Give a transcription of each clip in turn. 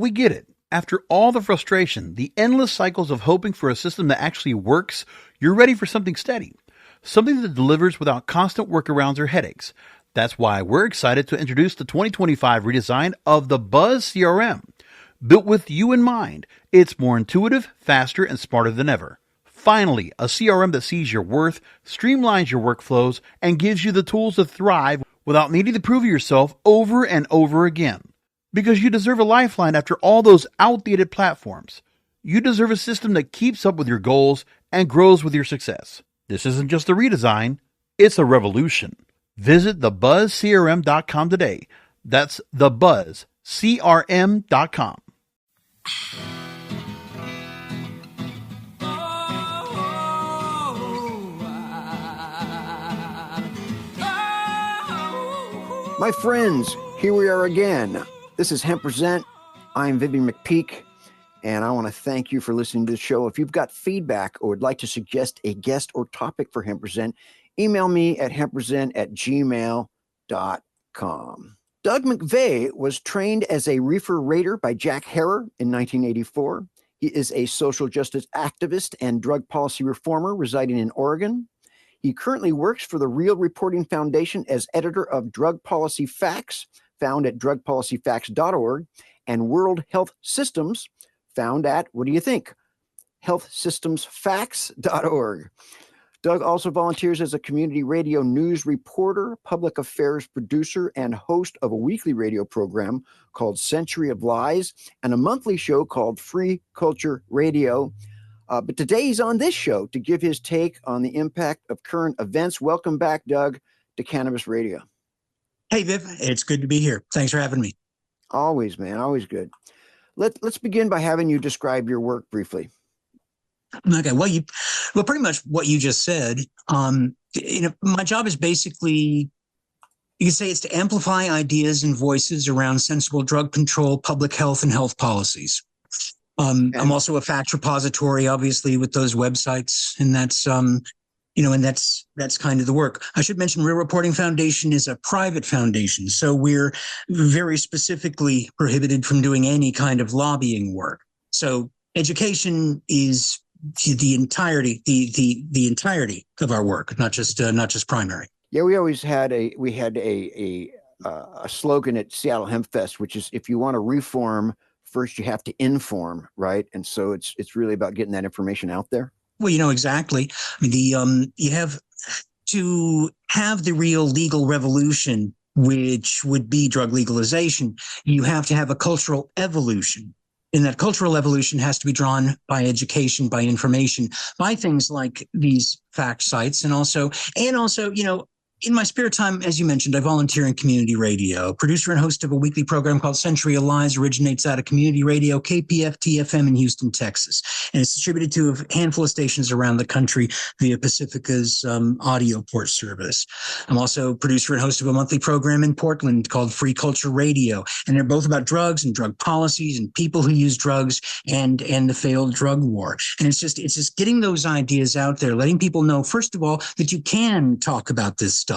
We get it. After all the frustration, the endless cycles of hoping for a system that actually works, you're ready for something steady. Something that delivers without constant workarounds or headaches. That's why we're excited to introduce the 2025 redesign of the Buzz CRM. Built with you in mind, it's more intuitive, faster, and smarter than ever. Finally, a CRM that sees your worth, streamlines your workflows, and gives you the tools to thrive without needing to prove yourself over and over again. Because you deserve a lifeline after all those outdated platforms. You deserve a system that keeps up with your goals and grows with your success. This isn't just a redesign, it's a revolution. Visit thebuzzcrm.com today. That's thebuzzcrm.com. My friends, here we are again. This is Hemp Present. I'm Vivian McPeak, and I want to thank you for listening to the show. If you've got feedback or would like to suggest a guest or topic for Hemp Present, email me at hemppresent@gmail.com. Doug McVay was trained as a Reefer Raider by Jack Herer in 1984. He is a social justice activist and drug policy reformer residing in Oregon. He currently works for the Real Reporting Foundation as editor of Drug Policy Facts, found at drugpolicyfacts.org, and World Health Systems, found at, what do you think? healthsystemsfacts.org. Doug also volunteers as a community radio news reporter, public affairs producer, and host of a weekly radio program called Century of Lies and a monthly show called Free Culture Radio. But today he's on this show to give his take on the impact of current events. Welcome back, Doug, to Cannabis Radio. Hey, Viv, it's good to be here. Thanks for having me. Always, man, always good. Let's begin by having you describe your work briefly. Okay, well, pretty much what you just said. My job is basically, you could say, it's to amplify ideas and voices around sensible drug control, public health, and health policies. I'm also a fact repository, obviously, with those websites, and that's that's kind of the work. I should mention Real Reporting Foundation is a private foundation, so we're very specifically prohibited from doing any kind of lobbying work. So education is the entirety of our work, not just primary. Yeah, we always had a slogan at Seattle Hemp Fest, which is, if you want to reform, first you have to inform, right? And so it's really about getting that information out there. Well, exactly. I mean, you have to have the real legal revolution, which would be drug legalization. You have to have a cultural evolution. And that cultural evolution has to be drawn by education, by information, by things like these fact sites. And also, in my spare time, as you mentioned, I volunteer in community radio. Producer and host of a weekly program called Century of Lies, originates out of community radio, KPFT-FM in Houston, Texas. And it's distributed to a handful of stations around the country via Pacifica's audio port service. I'm also producer and host of a monthly program in Portland called Free Culture Radio. And they're both about drugs and drug policies and people who use drugs and the failed drug war. And it's just getting those ideas out there, letting people know, first of all, that you can talk about this stuff,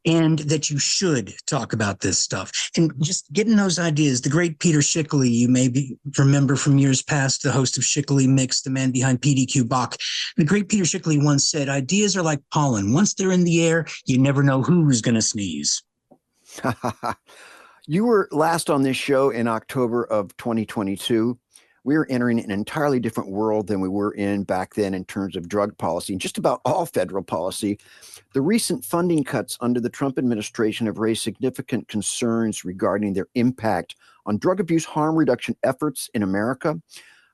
and that you should talk about this stuff, and just getting those ideas. The great Peter Schickley, you may remember from years past, the host of Schickley Mix, the man behind PDQ Bach. The great Peter Schickley once said, ideas are like pollen. Once they're in the air, you never know who's going to sneeze. You were last on this show in October of 2022. We are entering an entirely different world than we were in back then in terms of drug policy and just about all federal policy. The recent funding cuts under the Trump administration have raised significant concerns regarding their impact on drug abuse harm reduction efforts in America.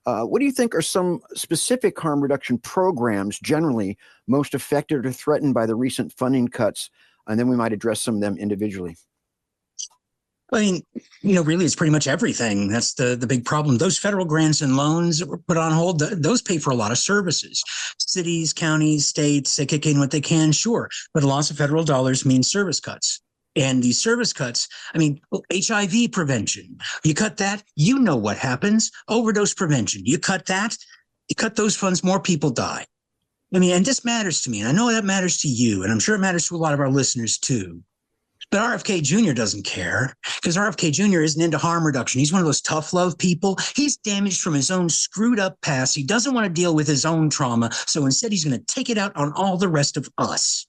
What do you think are some specific harm reduction programs generally most affected or threatened by the recent funding cuts? And then we might address some of them individually. I mean, really, it's pretty much everything. That's the big problem. Those federal grants and loans that were put on hold, those pay for a lot of services. Cities, counties, states, they kick in what they can, sure. But a loss of federal dollars means service cuts. And these service cuts, HIV prevention, you cut that, you know what happens. Overdose prevention, you cut that, you cut those funds, more people die. And this matters to me. And I know that matters to you. And I'm sure it matters to a lot of our listeners, too. But RFK Jr. doesn't care because RFK Jr. isn't into harm reduction. He's one of those tough love people. He's damaged from his own screwed up past. He doesn't want to deal with his own trauma. So instead, he's going to take it out on all the rest of us.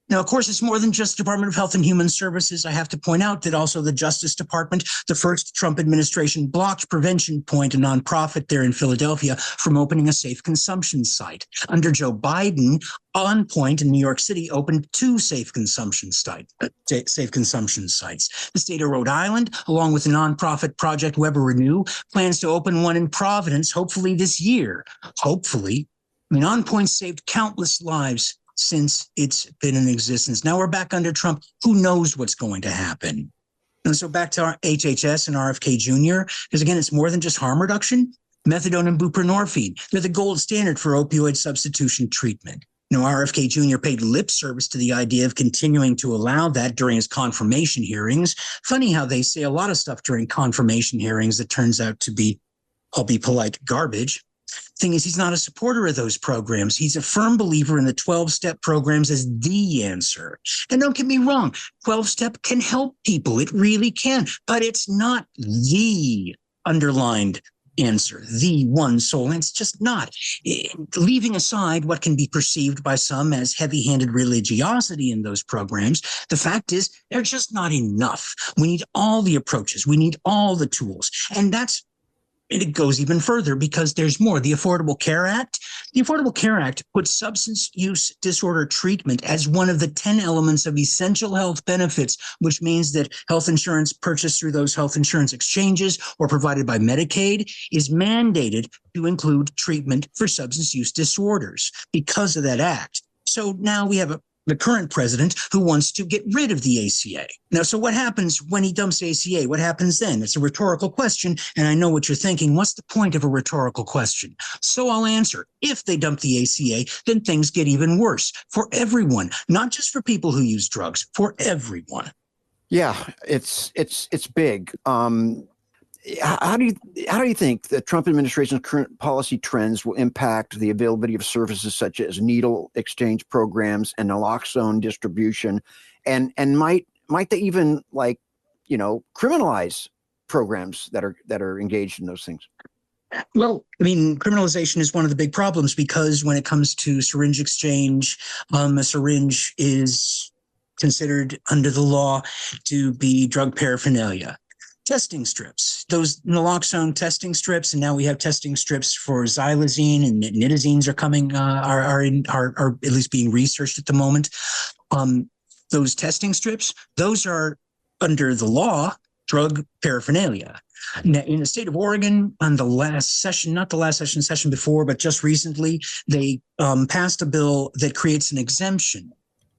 Now, of course, it's more than just Department of Health and Human Services. I have to point out that also the Justice Department, the first Trump administration, blocked Prevention Point, a nonprofit there in Philadelphia, from opening a safe consumption site. Under Joe Biden, On Point in New York City opened 2 safe consumption sites. The state of Rhode Island, along with the nonprofit Project Weber Renew, plans to open one in Providence, hopefully this year. Hopefully. I mean, On Point saved countless lives since it's been in existence. Now we're back under Trump. Who knows what's going to happen? And so back to our HHS and RFK Jr., because again, it's more than just harm reduction. Methadone and buprenorphine, they're the gold standard for opioid substitution treatment. Now, RFK Jr. paid lip service to the idea of continuing to allow that during his confirmation hearings. Funny how they say a lot of stuff during confirmation hearings that turns out to be, I'll be polite, garbage. Thing is, he's not a supporter of those programs. He's a firm believer in the 12-step programs as the answer. And don't get me wrong, 12-step can help people. It really can. But it's not the underlined answer, the one sole. It's just not. Leaving aside what can be perceived by some as heavy-handed religiosity in those programs, the fact is they're just not enough. We need all the approaches. We need all the tools. And it goes even further because there's more. The Affordable Care Act puts substance use disorder treatment as one of the 10 elements of essential health benefits, which means that health insurance purchased through those health insurance exchanges or provided by Medicaid is mandated to include treatment for substance use disorders because of that act. So now we have the current president who wants to get rid of the ACA. Now, so what happens when he dumps ACA? What happens then? It's a rhetorical question, and I know what you're thinking. What's the point of a rhetorical question? So I'll answer. If they dump the ACA, then things get even worse for everyone, not just for people who use drugs, for everyone. Yeah, it's big. How do you think the Trump administration's current policy trends will impact the availability of services such as needle exchange programs and naloxone distribution, and might they even criminalize programs that are engaged in those things? Well, I mean, criminalization is one of the big problems because when it comes to syringe exchange, a syringe is considered under the law to be drug paraphernalia. Testing strips, those naloxone testing strips, and now we have testing strips for xylazine and nitazines are coming, are at least being researched at the moment. Those testing strips, those are under the law drug paraphernalia. Now, in the state of Oregon, on the last session, not the last session before, but just recently, they passed a bill that creates an exemption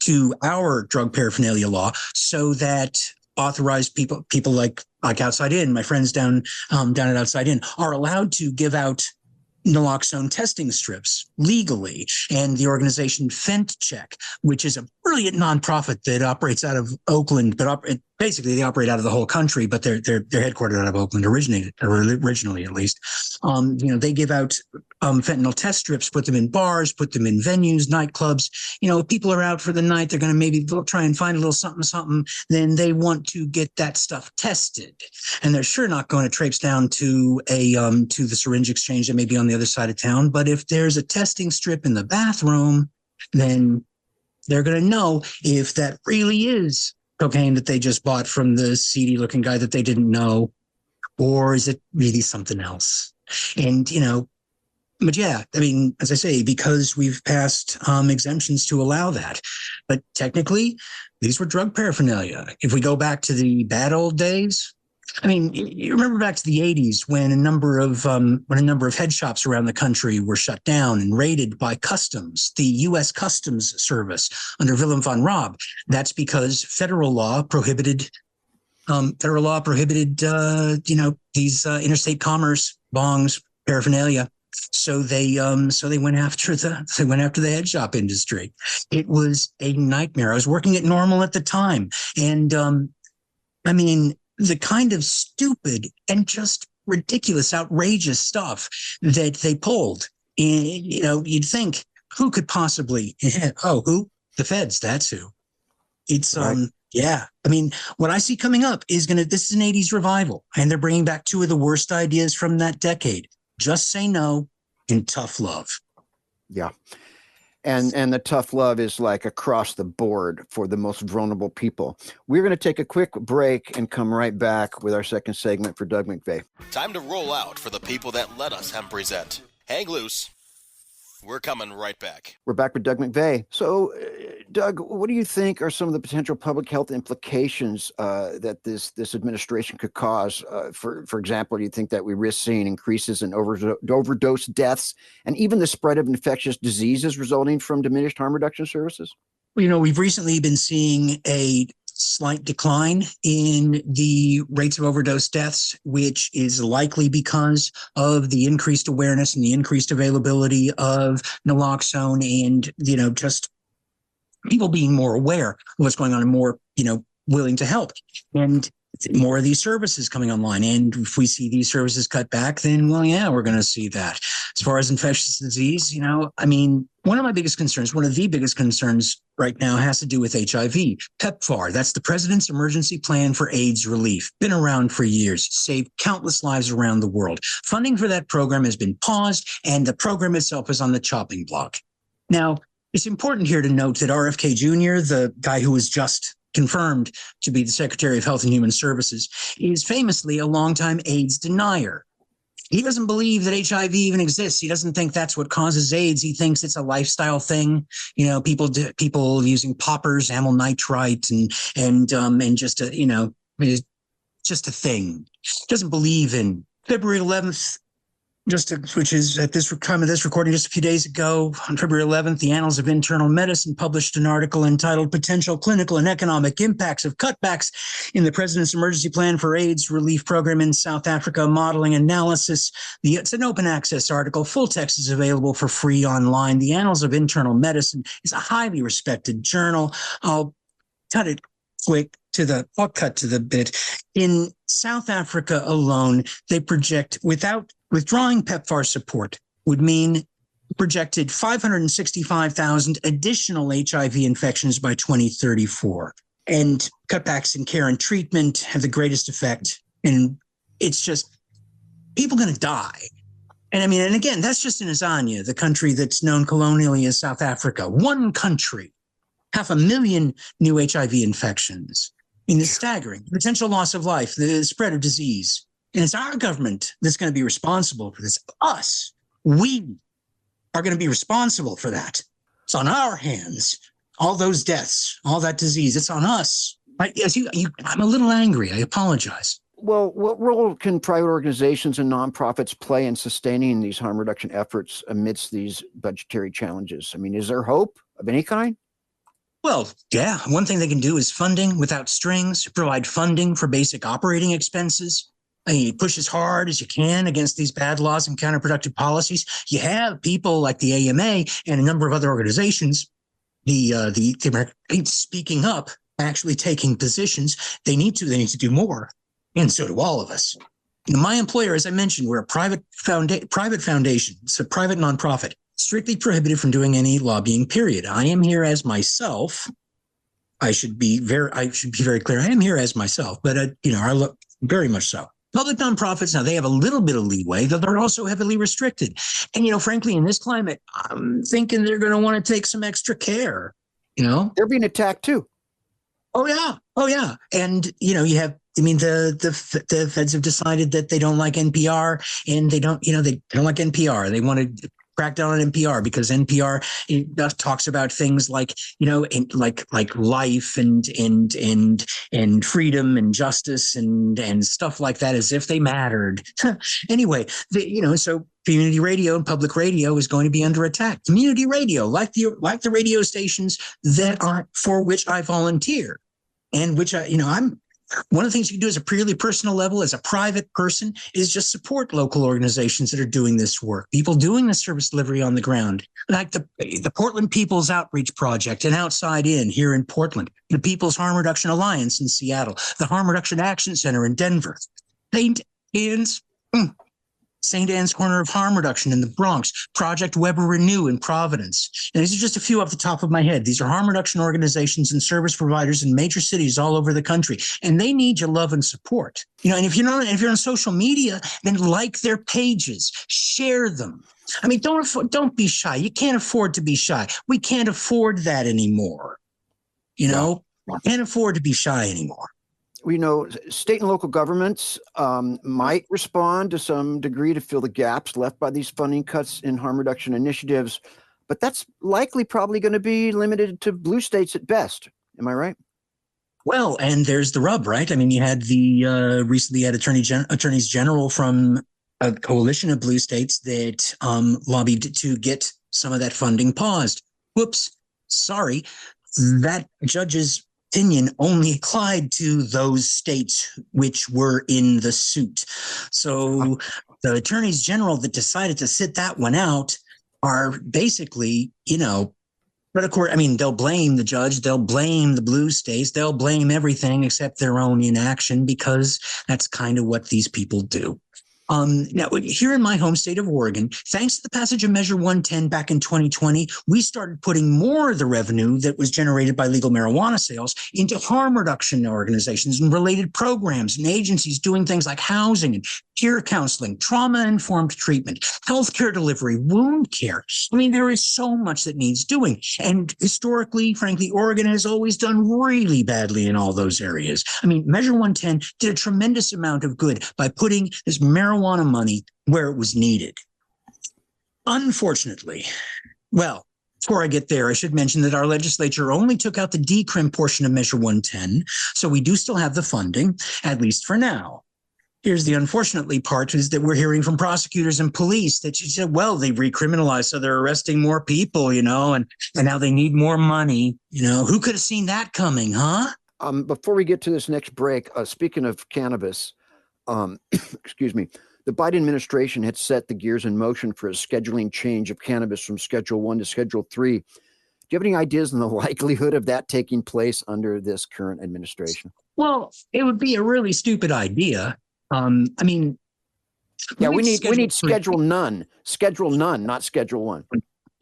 to our drug paraphernalia law so that authorized people like Outside In, my friends down at Outside In, are allowed to give out naloxone testing strips legally. And the organization FentCheck, which is a brilliant nonprofit that operates out of Oakland, but basically they operate out of the whole country, but they're headquartered out of Oakland originally at least. They give out fentanyl test strips, put them in bars, put them in venues, nightclubs. If people are out for the night, they're going to maybe try and find a little something, then they want to get that stuff tested. And they're sure not going to traipse down to the syringe exchange that may be on the other side of town. But if there's a testing strip in the bathroom, then they're going to know if that really is cocaine that they just bought from the seedy looking guy that they didn't know, or is it really something else? And, but yeah, I mean, as I say, because we've passed exemptions to allow that, but technically these were drug paraphernalia. If we go back to the bad old days, I mean, you remember back to the 80s when a number of head shops around the country were shut down and raided by Customs, the U.S. Customs Service under Willem von Raab. That's because federal law prohibited these interstate commerce bongs, paraphernalia. So they went after the head shop industry. It was a nightmare. I was working at Normal at the time, and I mean, the kind of stupid and just ridiculous, outrageous stuff that they pulled. You'd think, who could possibly? Oh, who? The feds. That's who. It's right. Yeah. I mean, what I see coming up is this is an 80s revival, and they're bringing back two of the worst ideas from that decade. Just Say No and Tough Love. Yeah. And the tough love is like across the board for the most vulnerable people. We're going to take a quick break and come right back with our second segment for Doug McVay. Time to roll out for the people that let us hemp present. Hang loose. We're coming right back. We're back with Doug McVay. So, Doug, what do you think are some of the potential public health implications that this administration could cause? For example, do you think that we risk seeing increases in overdose deaths and even the spread of infectious diseases resulting from diminished harm reduction services? Well, we've recently been seeing a slight decline in the rates of overdose deaths, which is likely because of the increased awareness and the increased availability of naloxone and, just people being more aware of what's going on and more, willing to help. And more of these services coming online. And if we see these services cut back, then, well, yeah, we're going to see that. As far as infectious disease, one of the biggest concerns right now has to do with HIV. PEPFAR, that's the President's Emergency Plan for AIDS Relief. Been around for years, saved countless lives around the world. Funding for that program has been paused, and the program itself is on the chopping block. Now, it's important here to note that RFK Jr., the guy who was just confirmed to be the Secretary of Health and Human Services, is famously a longtime AIDS denier. He doesn't believe that HIV even exists. He doesn't think that's what causes AIDS. He thinks it's a lifestyle thing. People using poppers, amyl nitrite, and just just a thing. Doesn't believe in February 11th. Which is at this time of this recording, just a few days ago, on February 11th, the Annals of Internal Medicine published an article entitled Potential Clinical and Economic Impacts of Cutbacks in the President's Emergency Plan for AIDS Relief Program in South Africa, Modeling Analysis. It's an open access article. Full text is available for free online. The Annals of Internal Medicine is a highly respected journal. I'll cut to the bit. In South Africa alone, they project withdrawing PEPFAR support would mean projected 565,000 additional HIV infections by 2034. And cutbacks in care and treatment have the greatest effect. And it's just people going to die. And again, that's just in Azania, the country that's known colonially as South Africa. One country, 500,000 new HIV infections. It's staggering. Potential loss of life, the spread of disease. And it's our government that's going to be responsible for this. Us. We are going to be responsible for that. It's on our hands. All those deaths, all that disease, it's on us. I'm a little angry. I apologize. Well, what role can private organizations and nonprofits play in sustaining these harm reduction efforts amidst these budgetary challenges? Is there hope of any kind? Well, yeah. One thing they can do is funding without strings, provide funding for basic operating expenses. You push as hard as you can against these bad laws and counterproductive policies. You have people like the AMA and a number of other organizations, the speaking up, actually taking positions. They need to do more. And so do all of us. My employer, as I mentioned, we're a private foundation. It's a private nonprofit, strictly prohibited from doing any lobbying, period. I am here as myself. I should be very clear. I am here as myself, but I look very much so. Public nonprofits, now they have a little bit of leeway, though they're also heavily restricted. And, frankly, in this climate, I'm thinking they're going to want to take some extra care, They're being attacked too. Oh, yeah. And, you have, the feds have decided that they don't like NPR, and they don't like NPR. They want to crack down on NPR because NPR talks about things like like life and freedom and justice and stuff like that, as if they mattered. Anyway, so community radio and public radio is going to be under attack. Community radio, like the radio stations that are for which I volunteer, and which I'm. One of the things you can do as a purely personal level, as a private person, is just support local organizations that are doing this work. People doing the service delivery on the ground, like the Portland People's Outreach Project and Outside In here in Portland, the People's Harm Reduction Alliance in Seattle, the Harm Reduction Action Center in Denver. St. St. Anne's Corner of Harm Reduction in the Bronx, Project Weber Renew in Providence. And these are just a few off the top of my head. These are harm reduction organizations and service providers in major cities all over the country, and they need your love and support. And if you're on social media, then like their pages, share them. I mean, don't be shy. You can't afford to be shy. We can't afford that anymore. Can't afford to be shy anymore. We know state and local governments might respond to some degree to fill the gaps left by these funding cuts in harm reduction initiatives, but that's likely probably going to be limited to blue states at best. Am I right? Well, and there's the rub, right? I mean, you had recently had attorneys general from a coalition of blue states that lobbied to get some of that funding paused. Whoops, sorry. That judge's opinion only applied to those states which were in the suit. So the attorneys general that decided to sit that one out are basically, but of course, I mean, they'll blame the judge, they'll blame the blue states, they'll blame everything except their own inaction, because that's kind of what these people do. Now, here in my home state of Oregon, thanks to the passage of Measure 110 back in 2020, we started putting more of the revenue that was generated by legal marijuana sales into harm reduction organizations and related programs and agencies doing things like housing and peer counseling, trauma-informed treatment, healthcare delivery, wound care. I mean, there is so much that needs doing. And historically, frankly, Oregon has always done really badly in all those areas. I mean, Measure 110 did a tremendous amount of good by putting this marijuana money where it was needed. Unfortunately, well, before I get there, I should mention that our legislature only took out the decrim portion of Measure 110, so we do still have the funding, at least for now. Here's the unfortunately part, is that we're hearing from prosecutors and police that you said, well, they've recriminalized, so they're arresting more people, and now they need more money. Who could have seen that coming, huh? Before we get to this next break, speaking of cannabis, excuse me, the Biden administration had set the gears in motion for a scheduling change of cannabis from Schedule 1 to Schedule 3. Do you have any ideas on the likelihood of that taking place under this current administration? Well, it would be a really stupid idea. I mean, yeah, we need Schedule none, not Schedule 1.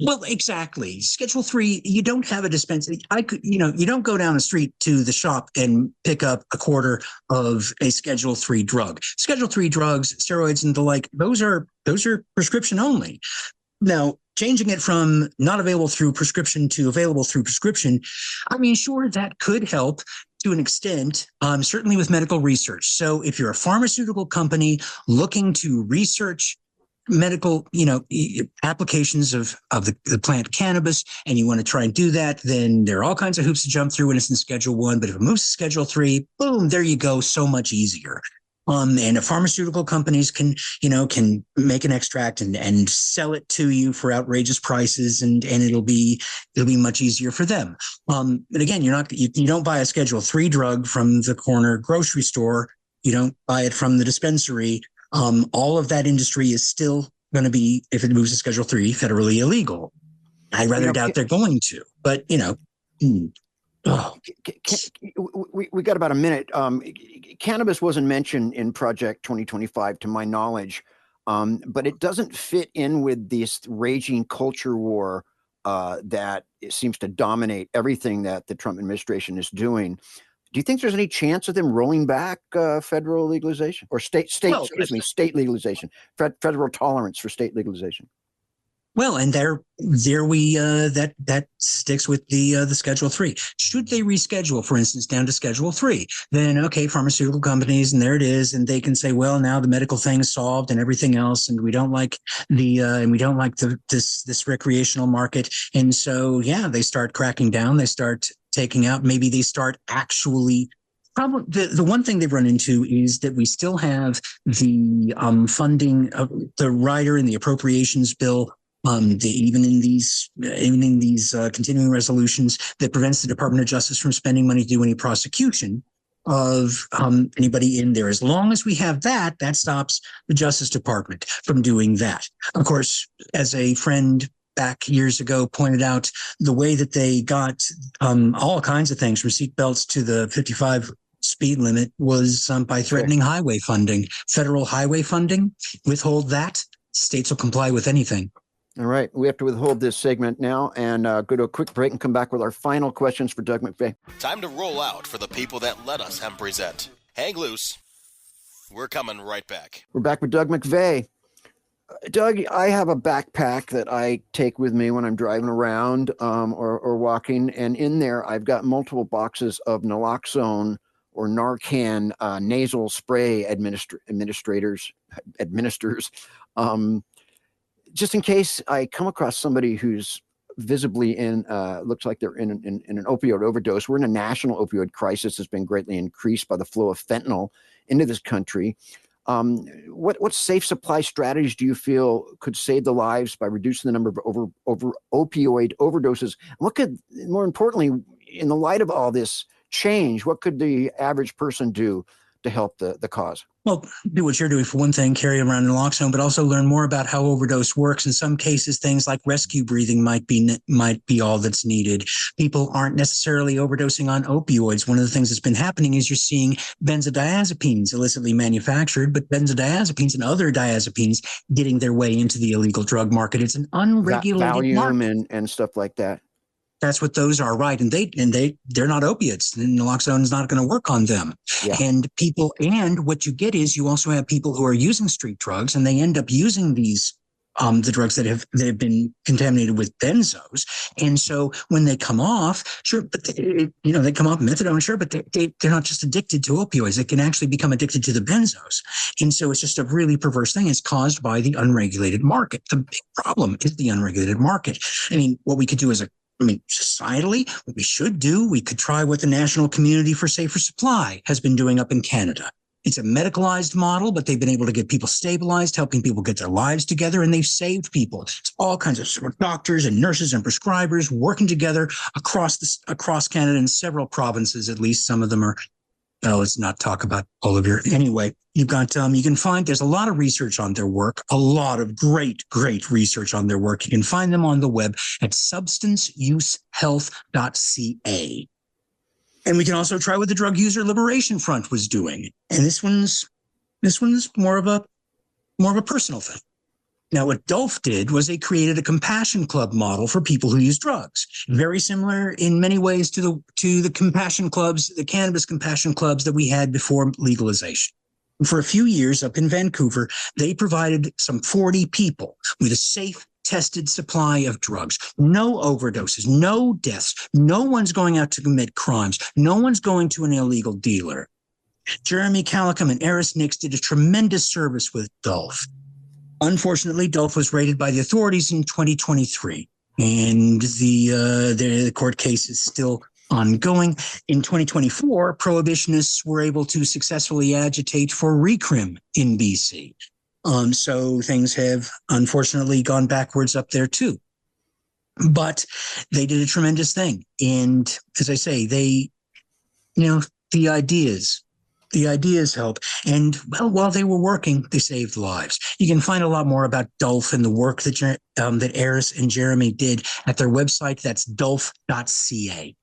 Well, exactly. Schedule 3, you don't have a dispensary. You don't go down the street to the shop and pick up a quarter of a Schedule 3 drug. Schedule 3 drugs, steroids and the like, those are prescription only. Now, changing it from not available through prescription to available through prescription, I mean, sure, that could help to an extent, certainly with medical research. So if you're a pharmaceutical company looking to research medical, applications of the plant cannabis, and you want to try and do that, then there are all kinds of hoops to jump through when it's in Schedule 1. But if it moves to Schedule 3, boom, there you go, so much easier. And if pharmaceutical companies can make an extract and sell it to you for outrageous prices, and it'll be much easier for them. But again, you don't buy a Schedule 3 drug from the corner grocery store. You don't buy it from the dispensary. All of that industry is still going to be, if it moves to Schedule 3, federally illegal. I rather doubt they're going to, but we got about a minute. Cannabis wasn't mentioned in Project 2025, to my knowledge, but it doesn't fit in with this raging culture war that seems to dominate everything that the Trump administration is doing. Do you think there's any chance of them rolling back federal legalization or state legalization, federal tolerance for state legalization? Well, and there we that sticks with the Schedule 3. Should they reschedule, for instance, down to Schedule 3, then okay, pharmaceutical companies, and there it is, and they can say, well, now the medical thing is solved and everything else, and we don't like this recreational market, and so they start cracking down, they start taking out, maybe they start actually. Probably the one thing they've run into is that we still have the funding of the rider in the appropriations bill. Even in these continuing resolutions that prevents the Department of Justice from spending money to do any prosecution of anybody in there. As long as we have that, that stops the Justice Department from doing that. Of course, as a friend back years ago pointed out, the way that they got all kinds of things from seatbelts to the 55 speed limit was by threatening highway funding. Federal highway funding, withhold that. States will comply with anything. All right. We have to withhold this segment now and go to a quick break and come back with our final questions for Doug McVay. Time to roll out for the people that let us hemp present. Hang loose. We're coming right back. We're back with Doug McVay. Doug, I have a backpack that I take with me when I'm driving around or walking, and in there I've got multiple boxes of naloxone or Narcan nasal spray administers, just in case I come across somebody who's visibly looks like they're in an opioid overdose. We're in a national opioid crisis that's been greatly increased by the flow of fentanyl into this country. What safe supply strategies do you feel could save the lives by reducing the number of opioid overdoses? What could, more importantly, in the light of all this change, what could the average person do to help the cause? Well, do what you're doing for one thing, carry around naloxone, but also learn more about how overdose works. In some cases, things like rescue breathing might be all that's needed. People aren't necessarily overdosing on opioids. One of the things that's been happening is you're seeing benzodiazepines illicitly manufactured, but benzodiazepines and other diazepines getting their way into the illegal drug market. It's an unregulated market. and stuff like that. That's what those are, right? And they're not opiates. Naloxone is not going to work on them. Yeah. And what you get is you also have people who are using street drugs, and they end up using these the drugs that have been contaminated with benzos. And so when they come off, sure, but they come off methadone, sure, but they're not just addicted to opioids. They can actually become addicted to the benzos. And so it's just a really perverse thing. It's caused by the unregulated market. The big problem is the unregulated market. I mean, what we could do societally, what we should do, we could try what the National Community for Safer Supply has been doing up in Canada. It's a medicalized model, but they've been able to get people stabilized, helping people get their lives together, and they've saved people. It's all kinds of doctors and nurses and prescribers working together across Canada in several provinces. At least some of them are. Well, let's not talk about all of your. Anyway, you've got you can find there's a lot of research on their work, a lot of great research on their work. You can find them on the web at substanceusehealth.ca. And we can also try what the Drug User Liberation Front was doing. And this one's more of a personal thing. Now, what DOLF did was they created a compassion club model for people who use drugs, very similar in many ways to the compassion clubs, the cannabis compassion clubs that we had before legalization. For a few years up in Vancouver, they provided some 40 people with a safe, tested supply of drugs. No overdoses, no deaths. No one's going out to commit crimes. No one's going to an illegal dealer. Jeremy Calicum and Eris Nix did a tremendous service with DOLF. Unfortunately, DOLF was raided by the authorities in 2023, and the court case is still ongoing. In 2024, prohibitionists were able to successfully agitate for recrim in BC. So things have unfortunately gone backwards up there too. But they did a tremendous thing. And as I say, the ideas help. And well, while they were working, they saved lives. You can find a lot more about DOLF and the work that Eris and Jeremy did at their website. That's dolf.ca.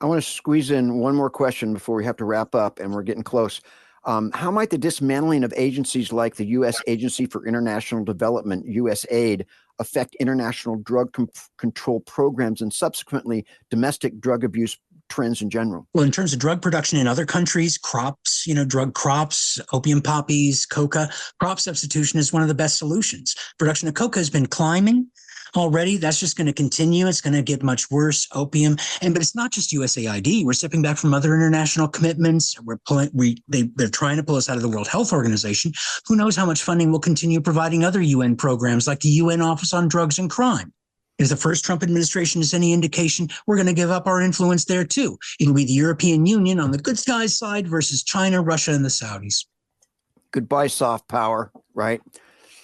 I want to squeeze in one more question before we have to wrap up, and we're getting close. How might the dismantling of agencies like the U.S. Agency for International Development, USAID, affect international drug control programs and subsequently domestic drug abuse trends in general? Well, in terms of drug production in other countries, crops, drug crops, opium poppies, coca, crop substitution is one of the best solutions. Production of coca has been climbing already. That's just going to continue. It's going to get much worse. Opium, but it's not just USAID. We're stepping back from other international commitments. They're trying to pull us out of the World Health Organization. Who knows how much funding will continue providing other UN programs like the UN Office on Drugs and Crime. If the first Trump administration is any indication, we're going to give up our influence there too. It'll be the European Union on the good guys side versus China, Russia, and the Saudis. Goodbye, soft power, right?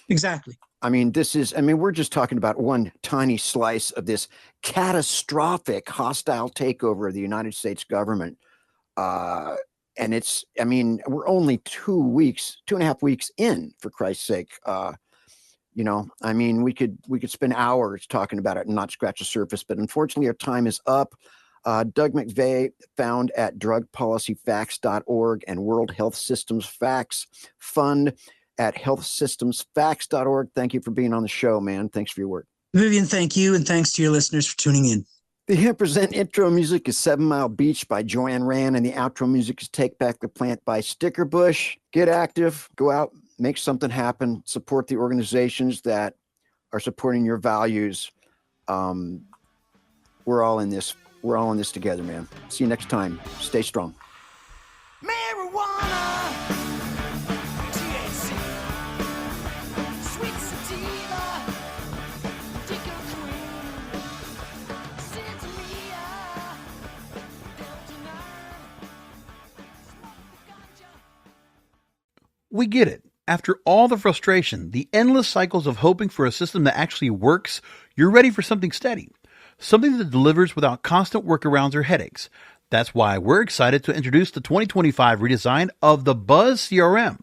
Exactly. We're just talking about one tiny slice of this catastrophic hostile takeover of the United States government. And we're only 2.5 weeks in, for Christ's sake. We could spend hours talking about it and not scratch the surface, but unfortunately our time is up. Doug McVay, found at drugpolicyfacts.org, and World Health Systems Facts Fund at healthsystemsfacts.org. Thank you for being on the show, man. Thanks for your work. Vivian, thank you. And thanks to your listeners for tuning in. The Hemp Present intro music is 7 Mile Beach by Joanne Rand, and the outro music is Take Back the Plant by Sticker Bush. Get active, go out, make something happen, support the organizations that are supporting your values. We're all in this. We're all in this together, man. See you next time. Stay strong. Marijuana, THC, sweet sativa, Dicker Cream, Sinsemilla, Delta 9, smoke the ganja. We get it. After all the frustration, the endless cycles of hoping for a system that actually works, you're ready for something steady. Something that delivers without constant workarounds or headaches. That's why we're excited to introduce the 2025 redesign of the Buzz CRM.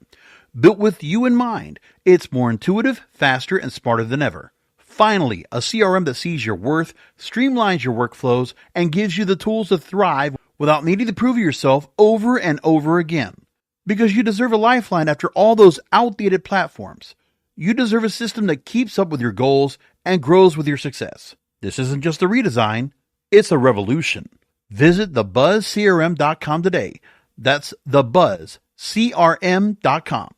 Built with you in mind, it's more intuitive, faster, and smarter than ever. Finally, a CRM that sees your worth, streamlines your workflows, and gives you the tools to thrive without needing to prove yourself over and over again. Because you deserve a lifeline after all those outdated platforms. You deserve a system that keeps up with your goals and grows with your success. This isn't just a redesign, it's a revolution. Visit thebuzzcrm.com today. That's thebuzzcrm.com.